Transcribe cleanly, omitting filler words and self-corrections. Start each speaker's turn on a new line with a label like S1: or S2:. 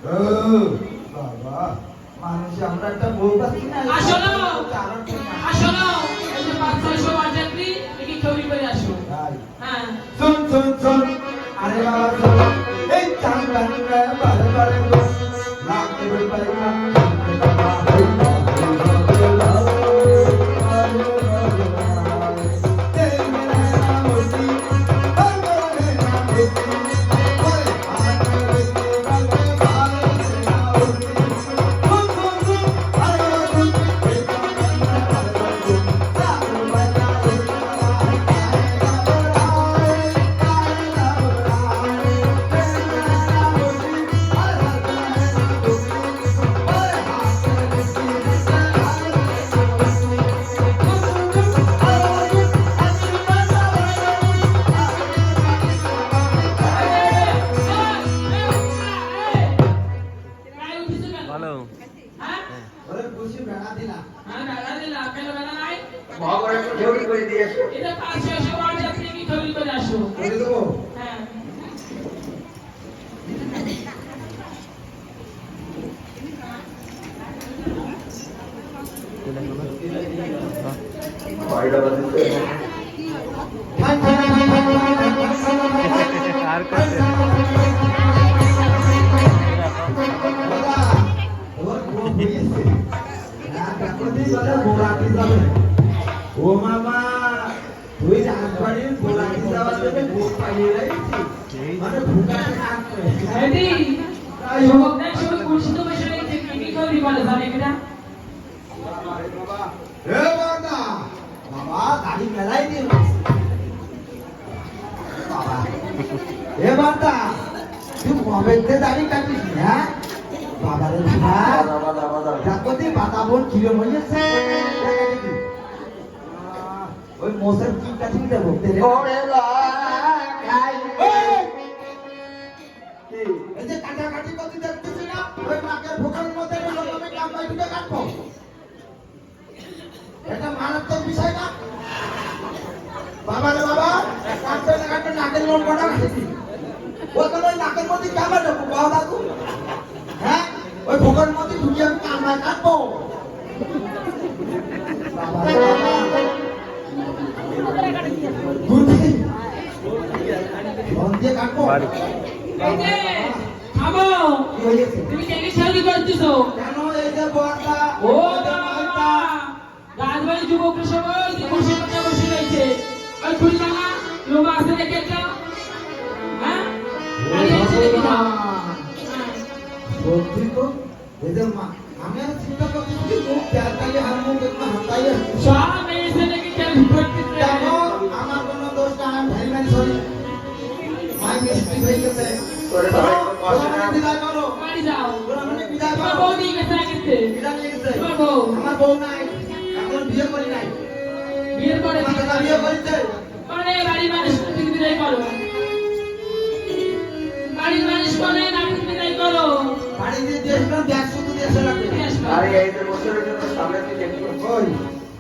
S1: বাবা মানুষ আমরা একটা বউ পাচ্ছি না।
S2: আসলো আসলো এই যে 5-600 বাজারটি কি ছবি করে আসো। হ্যাঁ
S1: শুন শুন শুন আরে বাবা শুন এই চাঁদটা বারে বারে গো লাগতে পারি না ও মামা তুই রাজবাড়ির গোলাপি যাওয়া থেকে বুক পাইয়ে রাখছি মানে ভুকাতে থাকবে
S2: এদি তাই হোক না সব কুলসিত বসে রয়েছে কি করি বলে জানে কিনা
S1: বাবা এ বাবা বাবা গাড়ি মেলাই দিন বাবা এ বাবা তুই কবে থেকে দাড়ি কাটিস হ্যাঁ বাবা রে বাবা দেখো দি বাতাবন কিরম হয়েছে ওই মোসের চিন্তা চিন্তা করতে রে ওরে লাই এই যে কাটাকাটি করতে দেখতেছ না ওই নাকের ভোকার মধ্যে আমি কামাই দিতে কাটবো এটা মারাত্মক বিষয় না বাবা রে বাবা কাটতে না কাটতে নাকের লোন কটা কাটছি ওখানে ওই নাকের মধ্যে কামড় দেবো বাবা দাদু হ্যাঁ ওই ভোকার মধ্যে ঢুকে আমি কামাই কাটবো বাবা রে বাবা
S2: তুমি কেন শাড়ি করতেছো
S1: কেন এই যে বড়টা
S2: ও বাবা রাজবাড়ি যুবক সবাই বসে বসে রয়েছে ওই খুলি না লোক আসে দেখে যাও হ্যাঁ আরে এসে দেখে যাও
S1: সত্যি তো এদের মা আমি আর চিন্তা করতেছি মুখ দেখাইলে আর মুখ একটু হাতাইলে
S2: সব এসে দেখে কেন করতেছে
S1: দেখো আমার কোনো দোষ না আমি ভাই ভাই সরি মাই মিস্টেক হয়ে গেছে তোরে ভাই কথা বিদায় করো
S2: বাড়ি যাও
S1: তোরা মানে বিদায় করো
S2: বউ দিয়ে গেছে
S1: বিদায় নিয়ে গেছে
S2: আমার বউ
S1: নাই এখন বিয়ে করি নাই
S2: বিয়ে করে
S1: বিয়ে করিতে
S2: মানে বাড়ি মানুষ থেকে বিদায় করো বাড়ির মানুষ করে না বিদায় করো
S1: বাড়ি দিয়ে দেশ না ব্যাগ শুধু দিয়ে আসা লাগবে
S3: আরে এই যে বছরের জন্য সামনে তুই দেখবি
S1: ওই